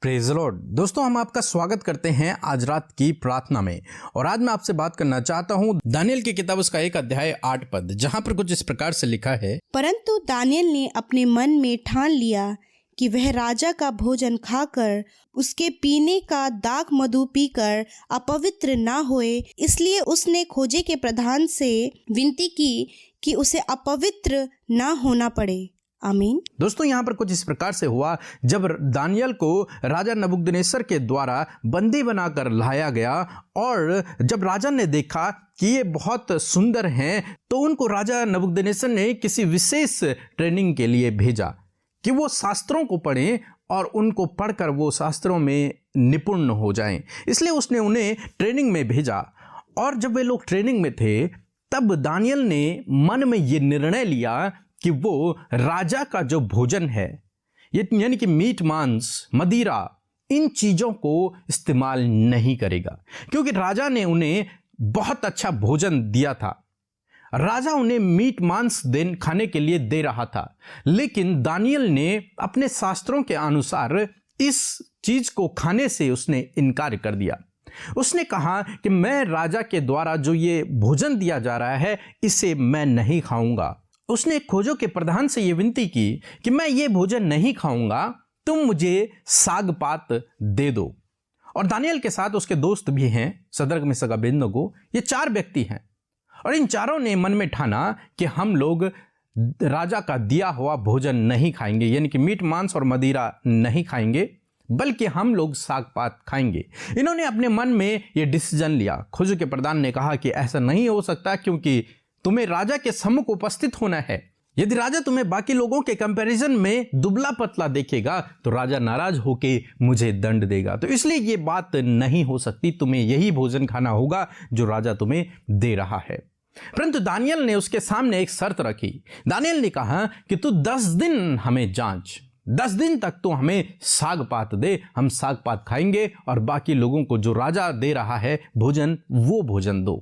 Praise the Lord. दोस्तों, हम आपका स्वागत करते हैं आज रात की प्रार्थना में। और आज मैं आपसे बात करना चाहता हूं दानियेल की किताब उसका 1 अध्याय 8 पद, जहां पर कुछ इस प्रकार से लिखा है। परंतु दानियेल ने अपने मन में ठान लिया कि वह राजा का भोजन खाकर उसके पीने का दाख मधु पीकर अपवित्र ना होए, इसलिए उसने खोजे के प्रधान से विनती की कि उसे अपवित्र ना होना पड़े। आमीन। दोस्तों, यहाँ पर कुछ इस प्रकार से हुआ, जब दानियेल को राजा नबूकदनेस्सर के द्वारा बंदी बनाकर लाया गया और जब राजा ने देखा कि ये बहुत सुंदर हैं, तो उनको राजा नबूकदनेस्सर ने किसी विशेष ट्रेनिंग के लिए भेजा कि वो शास्त्रों को पढ़ें और उनको पढ़कर वो शास्त्रों में निपुण हो जाएं। इसलिए उसने उन्हें ट्रेनिंग में भेजा। और जब वे लोग ट्रेनिंग में थे, तब दानियेल ने मन में ये निर्णय लिया कि वो राजा का जो भोजन है, ये यानी कि मीट मांस मदिरा, इन चीज़ों को इस्तेमाल नहीं करेगा, क्योंकि राजा ने उन्हें बहुत अच्छा भोजन दिया था। राजा उन्हें मीट मांस खाने के लिए दे रहा था, लेकिन दानियेल ने अपने शास्त्रों के अनुसार इस चीज को खाने से उसने इनकार कर दिया। उसने कहा कि मैं राजा के द्वारा जो ये भोजन दिया जा रहा है, इसे मैं नहीं खाऊंगा। उसने खोजों के प्रधान से ये विनती की कि मैं ये भोजन नहीं खाऊंगा, तुम मुझे साग पात दे दो। और दानियेल के साथ उसके दोस्त भी हैं, सद्रक मिशक अबेदनगो। ये 4 व्यक्ति हैं और इन चारों ने मन में ठाना कि हम लोग राजा का दिया हुआ भोजन नहीं खाएंगे, यानी कि मीट मांस और मदिरा नहीं खाएंगे, बल्कि हम लोग साग पात खाएंगे। इन्होंने अपने मन में ये डिसीजन लिया। खोजों के प्रधान ने कहा कि ऐसा नहीं हो सकता, क्योंकि तुम्हें राजा के सम्मुख उपस्थित होना है। यदि राजा तुम्हें बाकी लोगों के कंपैरिजन में दुबला पतला देखेगा तो राजा नाराज होके मुझे दंड देगा। तो इसलिए ये बात नहीं हो सकती, तुम्हें यही भोजन खाना होगा जो राजा तुम्हें दे रहा है। परंतु दानियेल ने उसके सामने एक शर्त रखी। दानियेल ने कहा कि तू 10 दिन हमें जांच, 10 दिन तक तो हमें साग पात दे, हम साग पात खाएंगे और बाकी लोगों को जो राजा दे रहा है भोजन, वो भोजन दो।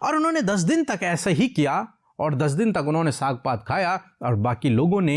और उन्होंने 10 दिन तक ऐसा ही किया और 10 दिन तक उन्होंने साग पात खाया और बाकी लोगों ने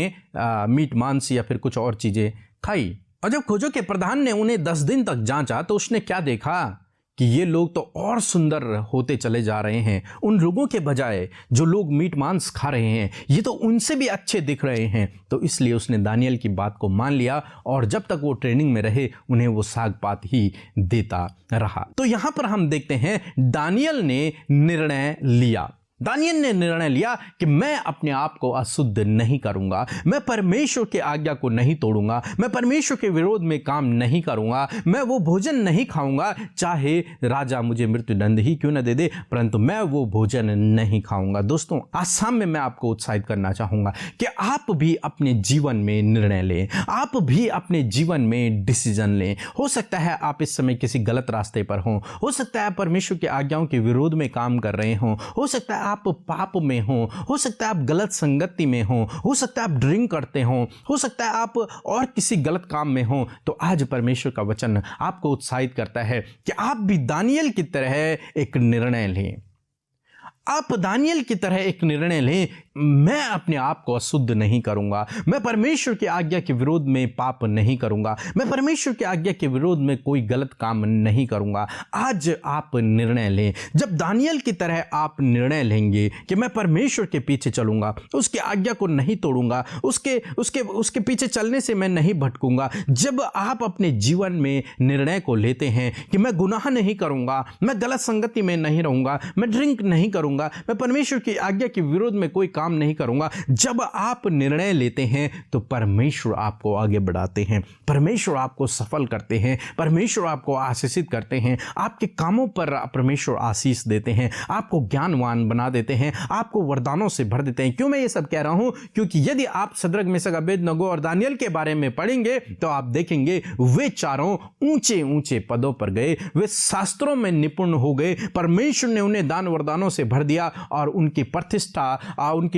मीट मांस या फिर कुछ और चीजें खाई। और जब खोजों के प्रधान ने उन्हें 10 दिन तक जांचा, तो उसने क्या देखा कि ये लोग तो और सुंदर होते चले जा रहे हैं। उन लोगों के बजाय जो लोग मीट मांस खा रहे हैं, ये तो उनसे भी अच्छे दिख रहे हैं। तो इसलिए उसने दानियेल की बात को मान लिया और जब तक वो ट्रेनिंग में रहे, उन्हें वो साग पात ही देता रहा। तो यहां पर हम देखते हैं दानियेल ने निर्णय लिया। दानियेल ने निर्णय लिया कि मैं अपने आप को अशुद्ध नहीं करूंगा, मैं परमेश्वर की आज्ञा को नहीं तोड़ूंगा, मैं परमेश्वर के विरोध में काम नहीं करूंगा, मैं वो भोजन नहीं खाऊंगा, चाहे राजा मुझे मृत्युदंड ही क्यों न दे दे, परंतु मैं वो भोजन नहीं खाऊंगा। दोस्तों, आज शाम में मैं आपको उत्साहित करना चाहूंगा कि आप भी अपने जीवन में निर्णय लें, आप भी अपने जीवन में डिसीजन लें। हो सकता है आप इस समय किसी गलत रास्ते पर हों, हो सकता है परमेश्वर की आज्ञाओं के विरोध में काम कर रहे हों, हो सकता है आप पाप में हो सकता है आप गलत संगति में हो सकता है आप ड्रिंक करते हो सकता है आप और किसी गलत काम में हो। तो आज परमेश्वर का वचन आपको उत्साहित करता है कि आप भी दानियेल की तरह एक निर्णय लें। आप दानियेल की तरह एक निर्णय लें, मैं अपने आप को अशुद्ध नहीं करूंगा, मैं परमेश्वर की आज्ञा के विरोध में पाप नहीं करूंगा, मैं परमेश्वर की आज्ञा के विरोध में कोई गलत काम नहीं करूंगा। आज आप निर्णय लें। जब दानियेल की तरह आप निर्णय लेंगे कि मैं परमेश्वर के पीछे चलूंगा, उसकी आज्ञा को नहीं तोड़ूंगा, उसके पीछे चलने से मैं नहीं भटकूंगा। जब आप अपने जीवन में निर्णय को लेते हैं कि मैं गुनाह नहीं करूंगा, मैं गलत संगति में नहीं रहूंगा, मैं ड्रिंक नहीं करूंगा, मैं परमेश्वर की आज्ञा के विरोध में कोई काम नहीं करूंगा, जब आप निर्णय लेते हैं तो परमेश्वर आपको आगे बढ़ाते हैं, परमेश्वर आपको सफल करते हैं, परमेश्वर आपको आशीषित करते हैं, आपके कामों पर परमेश्वर आशीष देते हैं, आपको ज्ञानवान बना देते हैं, आपको वरदानों से भर देते हैं। क्यों मैं ये सब कह रहा हूं? क्योंकि यदि आप सद्रक मिशक अबेदनगो और दानियेल के बारे में पढ़ेंगे तो आप देखेंगे वे चारों ऊंचे ऊंचे पदों पर गए, वे शास्त्रों में निपुण हो गए, परमेश्वर ने उन्हें दान वरदानों से भर दिया और उनकी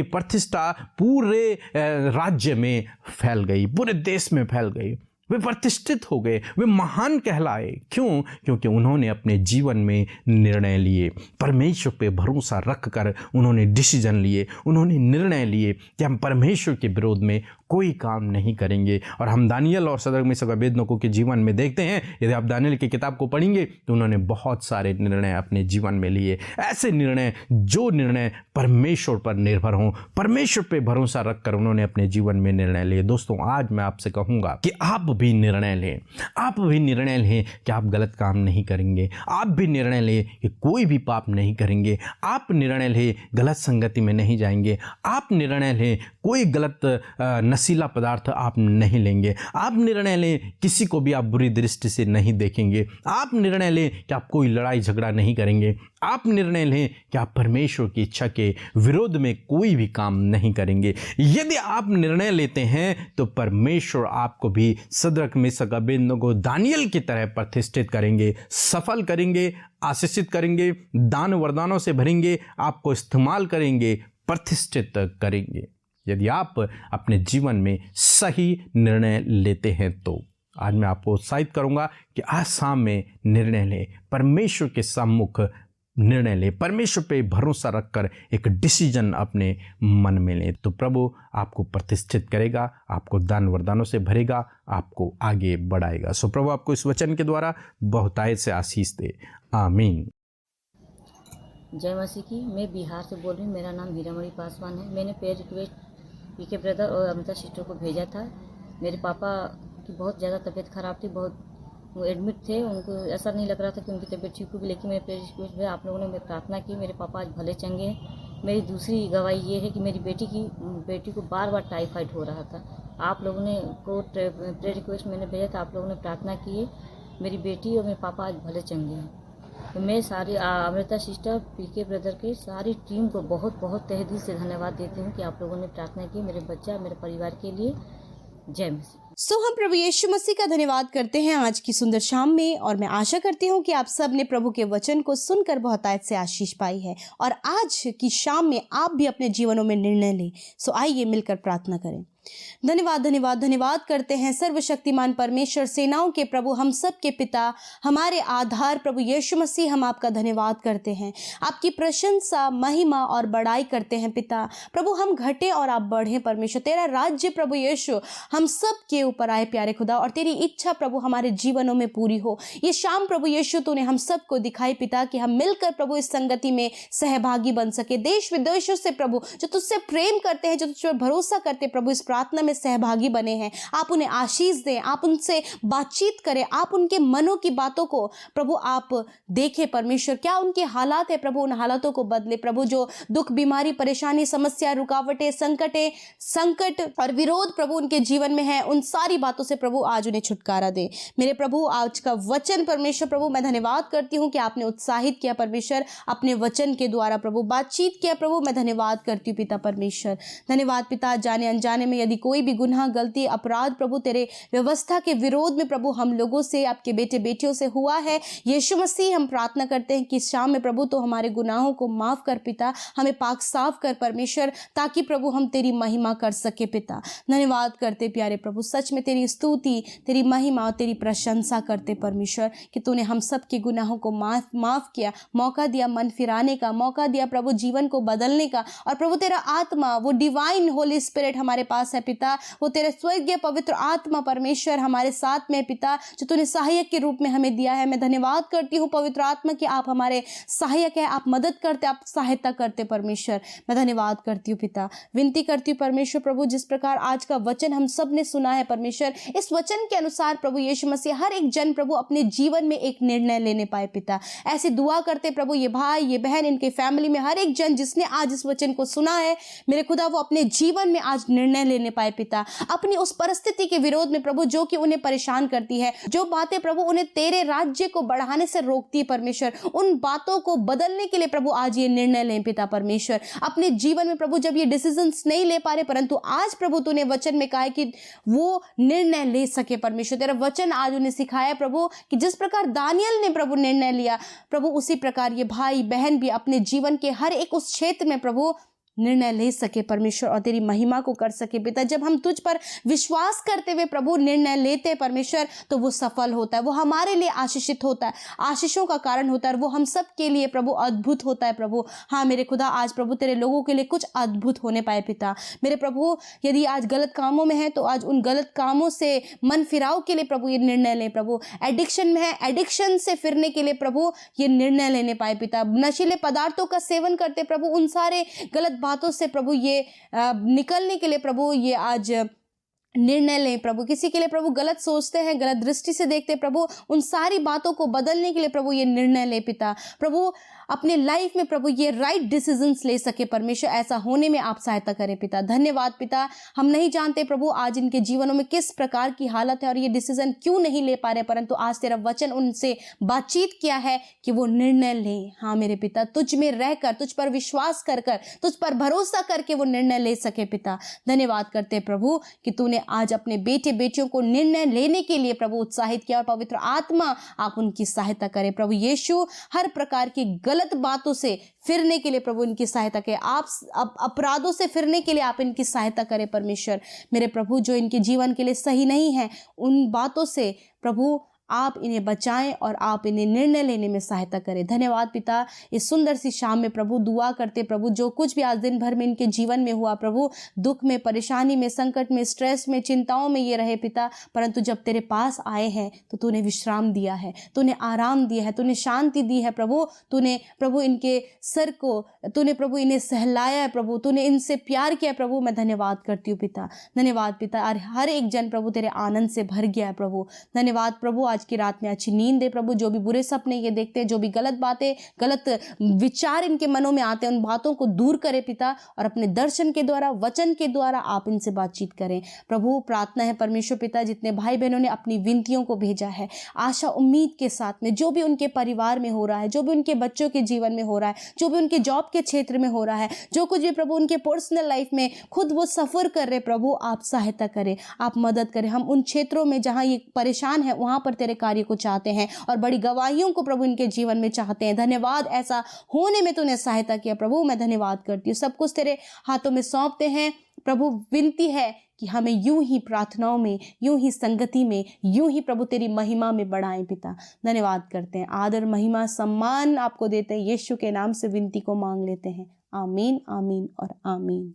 प्रतिष्ठा पूरे राज्य में फैल गई, पूरे देश में फैल गई। वे प्रतिष्ठित हो गए, वे महान कहलाए। क्यों? क्योंकि उन्होंने अपने जीवन में निर्णय लिए, परमेश्वर पे भरोसा रखकर उन्होंने डिसीजन लिए, उन्होंने निर्णय लिए कि हम परमेश्वर के विरोध में कोई काम नहीं करेंगे। और हम दानियल और सदरक मेशक अबेदनगो के जीवन में देखते हैं, यदि आप दानियल की किताब को पढ़ेंगे तो उन्होंने बहुत सारे निर्णय अपने जीवन में लिए, ऐसे निर्णय जो निर्णय परमेश्वर पर निर्भर हों, परमेश्वर पे भरोसा रखकर उन्होंने अपने जीवन में निर्णय लिए। दोस्तों, आज मैं आपसे कहूँगा कि आप भी निर्णय लें, आप भी निर्णय लें कि आप गलत काम नहीं करेंगे, आप भी निर्णय लें कि कोई भी पाप नहीं करेंगे, आप निर्णय लें गलत संगति में नहीं जाएंगे, आप निर्णय लें कोई गलत नशीला पदार्थ आप नहीं लेंगे, आप निर्णय लें किसी को भी आप बुरी दृष्टि से नहीं देखेंगे, आप निर्णय लें कि आप कोई लड़ाई झगड़ा नहीं करेंगे, आप निर्णय लें कि आप परमेश्वर की इच्छा के विरोध में कोई भी काम नहीं करेंगे। यदि आप निर्णय लेते हैं तो परमेश्वर आपको भी सदरक मेशक अबेदनगो दानियल की तरह प्रतिष्ठित करेंगे, सफल करेंगे, आशीषित करेंगे, दान वरदानों से भरेंगे, आपको इस्तेमाल करेंगे, प्रतिष्ठित करेंगे, यदि आप अपने जीवन में सही निर्णय लेते हैं। तो आज मैं आपको उत्साहित करूंगा कि आज शाम में निर्णय लें, परमेश्वर के सम्मुख निर्णय लें, परमेश्वर पे भरोसा रखकर एक डिसीजन अपने मन में लें, तो प्रभु आपको प्रतिष्ठित करेगा, आपको दान वरदानों से भरेगा, आपको आगे बढ़ाएगा। सो प्रभु आपको इस वचन के द्वारा बहुतायत से आशीष दे। आमीन। जय मसीह की। मैं बिहार से बोल रही हूँ। मेरा नाम हीरामणि पासवान है। मैंने प्रेयर रिक्वेस्ट पीके ब्रदर और अमृता सिस्टर को भेजा था। मेरे पापा की बहुत ज़्यादा तबीयत ख़राब थी, बहुत वो एडमिट थे, उनको ऐसा नहीं लग रहा था कि उनकी तबीयत ठीक होगी, लेकिन मेरे प्रेयर रिक्वेस्ट में आप लोगों ने प्रार्थना की, मेरे पापा आज भले चंगे हैं। मेरी दूसरी गवाही ये है कि मेरी बेटी को बार बार टाइफाइड हो रहा था। आप लोगों ने को प्रेयर रिक्वेस्ट मैंने भेजा था, आप लोगों ने प्रार्थना की है, मेरी बेटी और मेरे पापा आज भले चंगे हैं। तो मैं सारी अमृता सिस्टर, पीके ब्रदर के सारी टीम को बहुत बहुत तहे दिल से धन्यवाद देती हूँ कि आप लोगों ने प्रार्थना की मेरे बच्चा, मेरे परिवार के लिए। जय मसीह। हम प्रभु यीशु मसीह का धन्यवाद करते हैं आज की सुंदर शाम में, और मैं आशा करती हूँ कि आप सब ने प्रभु के वचन को सुनकर बहुतायत से आशीष पाई है, और आज की शाम में आप भी अपने जीवनों में निर्णय लें। आइए मिलकर प्रार्थना करें। धन्यवाद धन्यवाद धन्यवाद करते हैं सर्वशक्तिमान परमेश्वर, सेनाओं के प्रभु, हम सब के पिता, हमारे आधार प्रभु यीशु मसीह, हम आपका धन्यवाद करते हैं, आपकी प्रशंसा, महिमा और बड़ाई करते हैं पिता। प्रभु हम घटे और आप बढ़ें परमेश्वर, तेरा राज्य प्रभु यीशु हम सब के ऊपर आए प्यारे खुदा, और तेरी इच्छा प्रभु हमारे जीवनों में पूरी हो। ये शाम प्रभु यीशु तूने हम सबको दिखाई पिता कि हम मिलकर प्रभु इस संगति में सहभागी बन सके। देश विदेशों से प्रभु जो तुझसे प्रेम करते हैं, जो तुझ पर भरोसा करते प्रभु इस प्रार्थना में सहभागी बने हैं, आप उन्हें आशीष दें, आप उनसे बातचीत करें, आप उनके मनों की बातों को प्रभु आप देखें परमेश्वर, क्या उनके हालात है प्रभु, उन हालातों को बदले प्रभु। जो दुख, बीमारी, परेशानी, समस्या, रुकावटें, संकट और विरोध प्रभु उनके जीवन में है, उन सारी बातों से प्रभु आज उन्हें छुटकारा दे। मेरे प्रभु आज का वचन परमेश्वर प्रभु मैं धन्यवाद करती हूँ कि आपने उत्साहित किया परमेश्वर, अपने वचन के द्वारा प्रभु बातचीत किया प्रभु, मैं धन्यवाद करती हूँ पिता परमेश्वर। धन्यवाद पिता, जाने अनजाने में यदि कोई भी गुनाह, गलती, अपराध प्रभु तेरे व्यवस्था के विरोध में प्रभु हम लोगों से, आपके बेटे बेटियों से हुआ है, यीशु मसीह हम प्रार्थना करते हैं कि इस शाम में प्रभु तो हमारे गुनाहों को माफ कर पिता, हमें पाक साफ कर परमेश्वर, ताकि प्रभु हम तेरी महिमा कर सके पिता। धन्यवाद करते प्यारे प्रभु, सच में तेरी स्तुति, तेरी महिमा और तेरी प्रशंसा करते परमेश्वर कि तूने हम सब के गुनाहों को माफ किया, मौका दिया मन फिराने का, मौका दिया प्रभु जीवन को बदलने का, और प्रभु तेरा आत्मा, वो डिवाइन होली स्पिरिट हमारे पास है पिता, वो तेरे स्वर्गीय पवित्र आत्मा परमेश्वर हमारे साथ में पिता, जो तूने सहायक के रूप में हमें दिया है। मैं धन्यवाद करती हूँ पवित्र आत्मा कि आप हमारे सहायक है, आप मदद करते, आप सहायता करते परमेश्वर। मैं धन्यवाद करती हूँ पिता, विनती करती हूँ परमेश्वर प्रभु, जिस प्रकार आज का वचन हम सब ने सुना है परमेश्वर, इस वचन के अनुसार प्रभु यीशु मसीह हर एक जन प्रभु अपने जीवन में एक निर्णय लेने पाए पिता। ऐसी दुआ करते प्रभु, ये भाई, ये बहन, इनके फैमिली में हर एक जन जिसने आज इस वचन को सुना है मेरे खुदा, वो अपने जीवन में आज निर्णय लेने पाए पिता, अपनी उस परिस्थिति के विरोध में प्रभु जो कि उन्हें परेशान करती है, जो बातें प्रभु उन्हें तेरे राज्य को बढ़ाने से रोकती है परमेश्वर, उन बातों को बदलने के लिए प्रभु आज ये निर्णय लें पिता परमेश्वर। अपने जीवन में प्रभु जब ये डिसीजंस नहीं ले पा रहे, परंतु आज प्रभु तूने वचन में कहा है कि वो निर्णय ले सके परमेश्वर। तेरा वचन आज उन्हें सिखाया प्रभु कि जिस प्रकार दानियल ने प्रभु निर्णय लिया प्रभु, उसी प्रकार ये भाई बहन भी अपने जीवन के हर एक उस क्षेत्र में प्रभु निर्णय ले सके परमेश्वर और तेरी महिमा को कर सके पिता। जब हम तुझ पर विश्वास करते हुए प्रभु निर्णय लेते परमेश्वर, तो वो सफल होता है, वो हमारे लिए आशीषित होता है, आशीषों का कारण होता है, और वो हम सब के लिए प्रभु अद्भुत होता है प्रभु। हाँ मेरे खुदा, आज प्रभु तेरे लोगों के लिए कुछ अद्भुत होने पाए पिता। मेरे प्रभु यदि आज गलत कामों में है तो आज उन गलत कामों से मन फिराव के लिए प्रभु ये निर्णय लें प्रभु। एडिक्शन में है, एडिक्शन से फिरने के लिए प्रभु ये निर्णय लेने पाए पिता। नशीले पदार्थों का सेवन करते प्रभु, उन सारे गलत बातों से प्रभु ये निकलने के लिए प्रभु ये आज निर्णय लें प्रभु। किसी के लिए प्रभु गलत सोचते हैं, गलत दृष्टि से देखते प्रभु, उन सारी बातों को बदलने के लिए प्रभु ये निर्णय ले पिता। प्रभु अपने लाइफ में प्रभु ये राइट डिसीजंस ले सके परमेश्वर, ऐसा होने में आप सहायता करें पिता। धन्यवाद पिता। हम नहीं जानते प्रभु आज इनके जीवनों में किस प्रकार की हालत है और ये डिसीजन क्यों नहीं ले पा रहे, परंतु आज तेरा वचन उनसे बातचीत किया है कि वो निर्णय लें। हाँ मेरे पिता, तुझ में रहकर, तुझ पर विश्वास कर कर, तुझ पर भरोसा करके वो निर्णय ले सके पिता। धन्यवाद करते प्रभु कि तूने आज अपने बेटे बेटियों को निर्णय लेने के लिए प्रभु उत्साहित किया, और पवित्र आत्मा आप उनकी सहायता करें प्रभु यीशु। हर प्रकार की गलत बातों से फिरने के लिए प्रभु इनकी सहायता करें, आप अपराधों से फिरने के लिए आप इनकी सहायता करें परमेश्वर। मेरे प्रभु जो इनके जीवन के लिए सही नहीं है, उन बातों से प्रभु आप इन्हें बचाएं और आप इन्हें निर्णय लेने में सहायता करें। धन्यवाद पिता। इस सुंदर सी शाम में प्रभु दुआ करते प्रभु, जो कुछ भी आज दिन भर में इनके जीवन में हुआ प्रभु, दुख में, परेशानी में, संकट में, स्ट्रेस में, चिंताओं में ये रहे पिता, परंतु जब तेरे पास आए हैं तो तूने विश्राम दिया है, तूने आराम दिया है, तूने शांति दी है प्रभु। तूने प्रभु इनके सर को, तूने प्रभु इन्हें सहलाया है प्रभु, तूने इनसे प्यार किया प्रभु। मैं धन्यवाद करती हूँ पिता। धन्यवाद पिता। और हर एक जन प्रभु तेरे आनंद से भर गया है प्रभु। धन्यवाद प्रभु। आज की रात में अच्छी नींद दे प्रभु। जो भी बुरे सपने ये देखते हैं, जो भी गलत बातें, गलत विचार इनके मनों में आते हैं, उन बातों को दूर करे पिता, और अपने दर्शन के द्वारा, वचन के द्वारा आप इनसे बातचीत करें प्रभु। प्रार्थना है परमेश्वर पिता, जितने भाई बहनों ने अपनी विनतियों को भेजा है आशा उम्मीद के साथ में, जो भी उनके परिवार में हो रहा है, जो भी उनके बच्चों के जीवन में हो रहा है, जो भी उनके जॉब के क्षेत्र में हो रहा है, जो कुछ भी प्रभु उनके पर्सनल लाइफ में खुद वो सफर कर रहे प्रभु, आप सहायता करें, आप मदद करें। हम उन क्षेत्रों में जहां ये परेशान है वहां पर तेरे कार्य को चाहते हैं और बड़ी गवाहियों को प्रभु इनके जीवन में चाहते हैं। धन्यवाद, ऐसा होने में तूने सहायता किया प्रभु। मैं धन्यवाद करती हूँ। सब कुछ तेरे हाथों में सौंपते हैं प्रभु। विनती है कि हमें यूं ही प्रार्थनाओं में, यूं ही संगति में, यूं ही प्रभु तेरी महिमा में बढ़ाएं पिता। धन्यवाद करते हैं। आदर, महिमा, सम्मान आपको देते हैं। यीशु के नाम से विनती को मांग लेते हैं। आमीन, आमीन और आमीन।